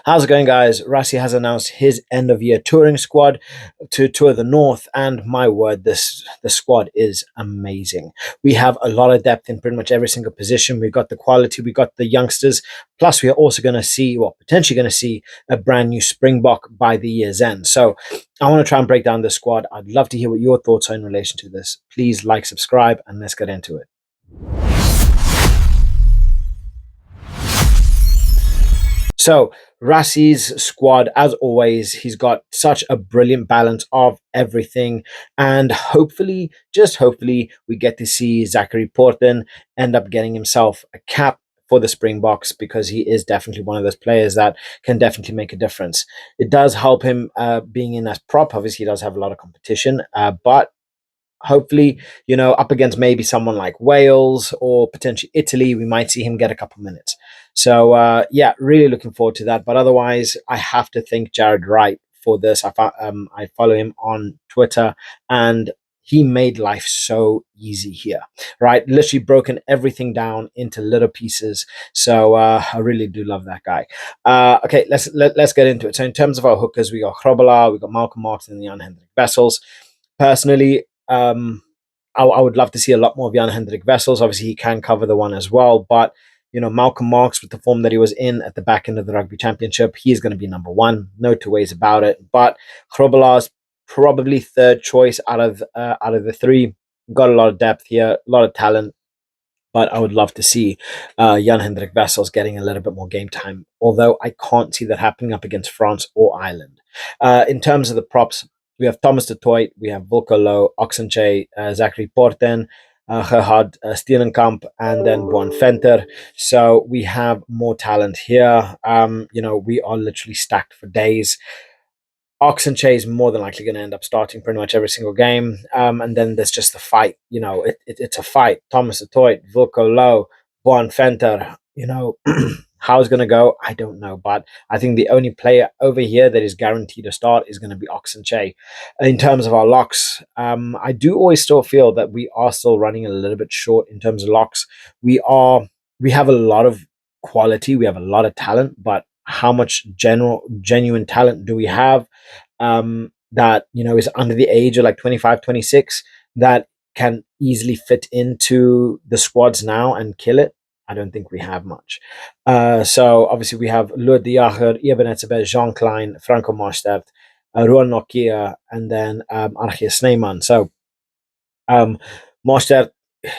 How's it going, guys? Rassie has announced his end of year touring squad to tour the North, and my word, the squad is amazing. We have a lot of depth in pretty much every single position. We've got the quality, we got the youngsters, plus we are also going to see, well, potentially going to see a brand new Springbok by the year's end. So I want to try and break down the squad. I'd love to hear what your thoughts are in relation to this. Please like, subscribe, and let's get into it. So Rassie's squad, as always, he's got such a brilliant balance of everything, and hopefully, just hopefully, we get to see Zachary Porten end up getting himself a cap for the Springboks, because he is definitely one of those players that can definitely make a difference. It does help him being in as prop. Obviously, he does have a lot of competition, but hopefully, up against maybe someone like Wales or potentially Italy, we might see him get a couple minutes. So, yeah, really looking forward to that. But otherwise, I have to thank Jared Wright for this. I follow him on Twitter, and he made life so easy here, right? Literally broken everything down into little pieces. So I really do love that guy. Okay, let's get into it. So in terms of our hookers, we got Grobbelaar, we got Malcolm Martin, and Jan-Hendrik Wessels. Personally, I would love to see a lot more of Jan-Hendrik Wessels. Obviously, he can cover the one as well, but Malcolm Marx, with the form that he was in at the back end of the Rugby Championship, he is going to be number one. No two ways about it. But Grobbelaar's probably third choice out of the three. Got a lot of depth here, a lot of talent. But I would love to see Jan-Hendrik Wessels getting a little bit more game time, although I can't see that happening up against France or Ireland. In terms of the props, we have Thomas de Toit, we have Wilco Louw, Oxenche, Zachary Porten, Gerhard Steenenkamp, and then Juan Venter. So we have more talent here. We are literally stacked for days. Oxenche is more than likely going to end up starting pretty much every single game. And then there's just the fight. It's a fight. Thomas de Toit, Wilco Louw, Juan Venter. How it's going to go, I don't know. But I think the only player over here that is guaranteed to start is going to be Oxenche. In terms of our locks, I do always still feel that we are still running a little bit short in terms of locks. We have a lot of quality. We have a lot of talent, but how much genuine talent do we have that is under the age of like 25, 26 that can easily fit into the squads now and kill it? I don't think we have much. So obviously we have Lood de Jager, Eben Etzebeth, Jean Klein, Franco Mostert, Ruan Nokia, and then Archie Sneeman. So Mostert,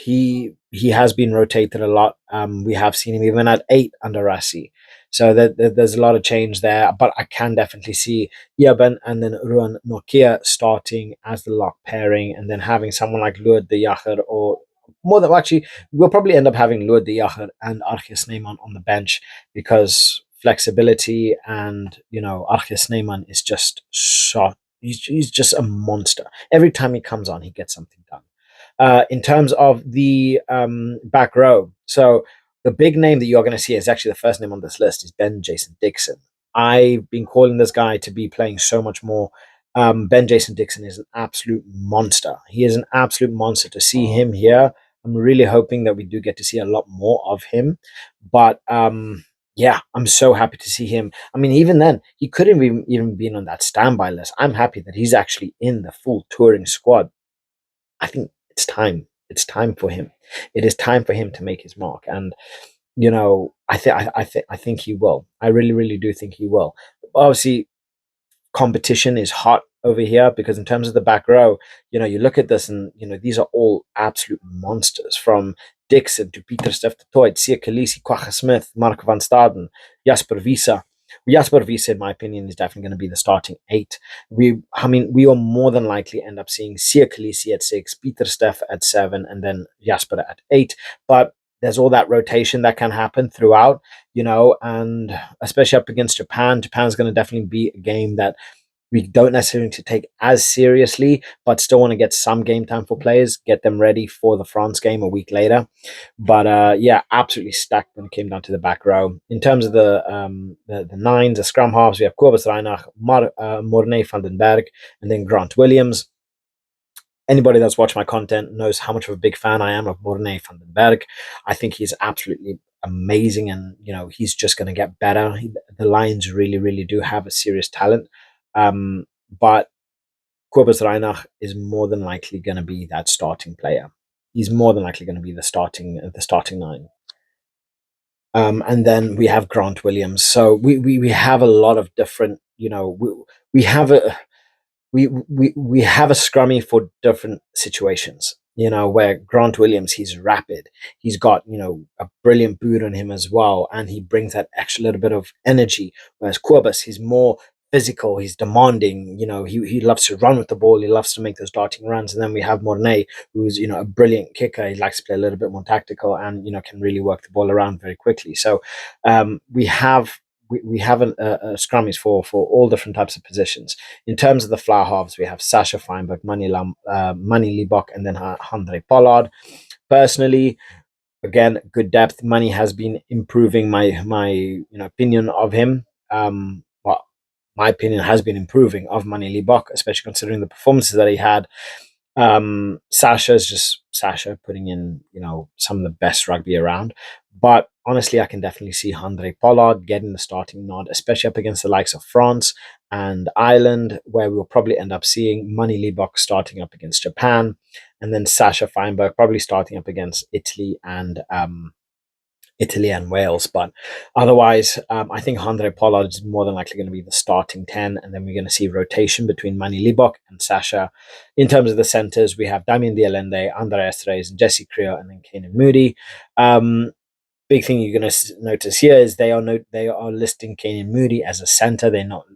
he has been rotated a lot. We have seen him even at 8 under Rassie. So there's a lot of change there, but I can definitely see Eben and then Ruan Nokia starting as the lock pairing, and then having someone like Lood de Jager, or more than actually, we'll probably end up having Lood de Jager and Archie Sneeman on the bench, because flexibility, and Archie Sneeman is just so he's just a monster. Every time he comes on, he gets something done. In terms of the back row, so the big name that you're going to see is actually the first name on this list is Ben-Jason Dixon. I've been calling this guy to be playing so much more. Ben-Jason Dixon is an absolute monster. He is an absolute monster. To see him here, I'm really hoping that we do get to see a lot more of him. But yeah, I'm so happy to see him. I mean, even then, he couldn't even been on that standby list. I'm happy that he's actually in the full touring squad. I think it's time. It's time for him. It is time for him to make his mark, and I think he will. I really, really do think he will. Obviously, competition is hot over here, because in terms of the back row, you look at this, and these are all absolute monsters, from Dixon to Pieter-Steph de Toit, Siya Kolisi, Kwagga Smith, Mark van Staden, Jasper Wiese. Jasper Wiese, in my opinion, is definitely going to be the starting 8. We will more than likely end up seeing Siya Kolisi at 6, Pieter-Steph at 7, and then Jasper at 8. But there's all that rotation that can happen throughout, and especially up against Japan. Japan's going to definitely be a game that we don't necessarily need to take as seriously, but still want to get some game time for players, get them ready for the France game a week later. But yeah, absolutely stacked when it came down to the back row. In terms of the nines, the scrum halves, we have Kobus Reinach, Mornay van den Berg, and then Grant Williams. Anybody that's watched my content knows how much of a big fan I am of Mornay van den Berg. I think he's absolutely amazing, and he's just going to get better. The Lions really, really do have a serious talent, but Kobus Reinach is more than likely going to be that starting player. He's more than likely going to be the starting nine. And then we have Grant Williams. So we have a lot of different, we have we have a scrummy for different situations. Where Grant Williams, he's rapid, he's got a brilliant boot on him as well, and he brings that extra little bit of energy. Whereas Corbus, he's more physical, he's demanding. He loves to run with the ball, he loves to make those darting runs. And then we have Mornay, who's a brilliant kicker. He likes to play a little bit more tactical, and can really work the ball around very quickly. So we have scrummies for all different types of positions. In terms of the flower halves, we have Sasha Feinberg, Manny Libok, and then Andre Pollard. Personally, again, good depth. Money has been improving my opinion of him. Well, my opinion has been improving of Manny Libok, especially considering the performances that he had. Sasha's just Sasha putting in some of the best rugby around. But honestly, I can definitely see Andre Pollard getting the starting nod, especially up against the likes of France and Ireland, where we'll probably end up seeing Manny Libok starting up against Japan, and then Sasha Feinberg probably starting up against Italy and Wales. But otherwise, I think Andre Pollard is more than likely going to be the starting 10. And then we're going to see rotation between Manny Libok and Sasha. In terms of the centers, we have Damien Dialende, Andre Estres, and Jesse Creel, and then Kanan Moody. Big thing you're going to notice here is they are listing Kanan Moody as a center. They're not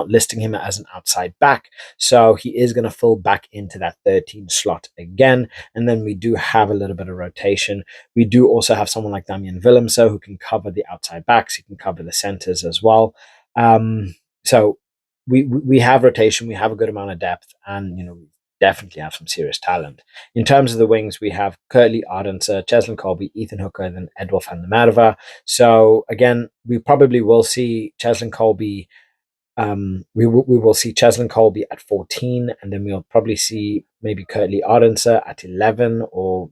listing him as an outside back, so he is going to fall back into that 13 slot again. And then we do have a little bit of rotation. We do also have someone like Damian Willemse who can cover the outside backs. He can cover the centers as well. So we have rotation. We have a good amount of depth, and we definitely have some serious talent. In terms of the wings, we have Curtly Ardense, Cheslin Kolbe, Ethan Hooker, and then Edward van der Merwe. So again, we probably will see Cheslin Kolbe. We will see Cheslin Kolbe at 14, and then we'll probably see maybe Curtly Ardense at 11, or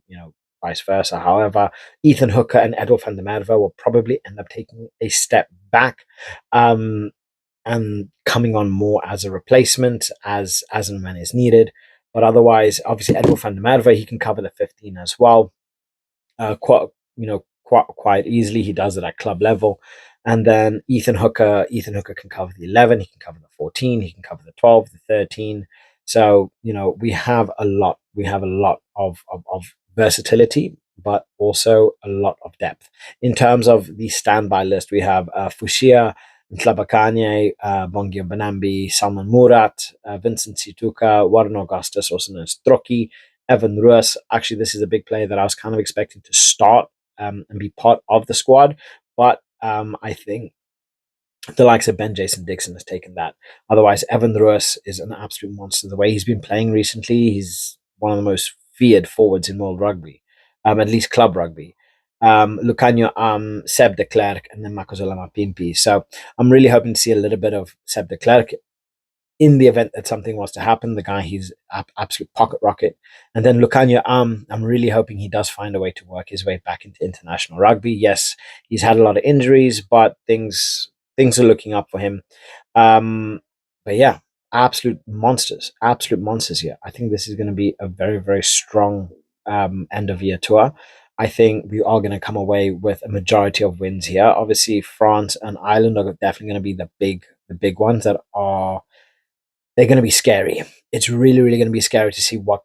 vice versa. However, Ethan Hooker and Edward van der Merwe will probably end up taking a step back, and coming on more as a replacement as and when is needed. But otherwise, obviously Edward van der Merwe, he can cover the 15 as well. Quite easily. He does it at club level. And then Ethan Hooker can cover the 11, he can cover the 14, he can cover the 12, the 13. So, we have a lot. We have a lot of versatility, but also a lot of depth. In terms of the standby list, we have Fushia, Ntlabakanye, Bongio Banambi, Salman Murat, Vincent Situka, Warren Augustus, also known as Troki, Evan Roos. Actually, this is a big player that I was kind of expecting to start and be part of the squad, but I think the likes of Ben-Jason Dixon has taken that. Otherwise, Evan Roos is an absolute monster. The way he's been playing recently, he's one of the most feared forwards in world rugby, at least club rugby. Lucanio Seb de Klerk, and then Makozola Mapimpi. So I'm really hoping to see a little bit of Seb de Klerk in the event that something was to happen. The guy, he's absolute pocket rocket. And then Lucanio I'm really hoping he does find a way to work his way back into international rugby. Yes, he's had a lot of injuries, but things are looking up for him. But yeah, absolute monsters here. I think this is going to be a very, very strong end of year tour. I think we are going to come away with a majority of wins here. Obviously, France and Ireland are definitely going to be the big ones that are, they're going to be scary. It's really, really going to be scary to see what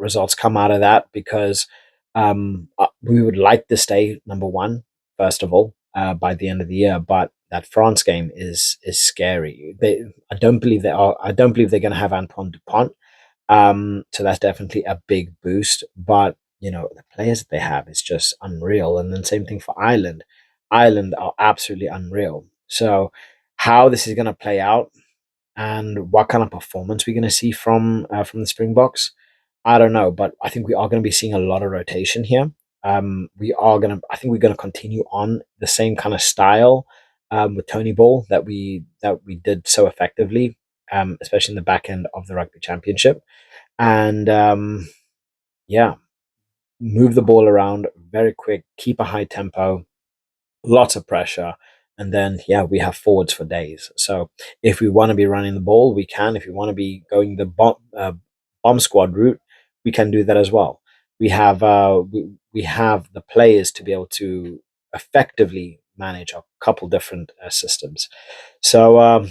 results come out of that, because we would like to stay number one, first of all, by the end of the year. But that France game is scary. I don't believe they are. I don't believe they're going to have Antoine Dupont. So that's definitely a big boost. But the players that they have is just unreal. And then same thing for Ireland. Ireland are absolutely unreal. So how this is going to play out, and what kind of performance we're going to see from the Springboks, I don't know. But I think we are going to be seeing a lot of rotation here. I think we're going to continue on the same kind of style with Tony Ball that we did so effectively, especially in the back end of the Rugby Championship. And yeah, move the ball around very quick, keep a high tempo, lots of pressure, and then yeah, we have forwards for days. So if we want to be running the ball, we can. If we want to be going the bomb squad route, we can do that as well. We have the players to be able to effectively manage a couple different systems. So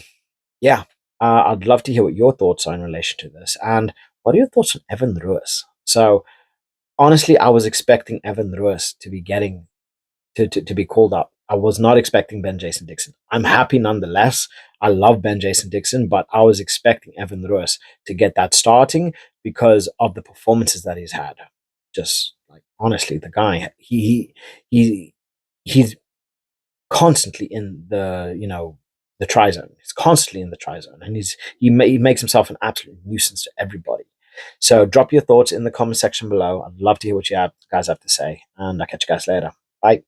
yeah, I'd love to hear what your thoughts are in relation to this, and what are your thoughts on Evan Roos? So honestly, I was expecting Evan Roos to be getting to be called up. I was not expecting Ben-Jason Dixon. I'm happy nonetheless. I love Ben-Jason Dixon, but I was expecting Evan Roos to get that starting because of the performances that he's had. Just like honestly, the guy he he's constantly in the the try zone. He's constantly in the try zone, and he makes himself an absolute nuisance to everybody. So drop your thoughts in the comment section below. I'd love to hear what you guys have to say, and I'll catch you guys later. Bye.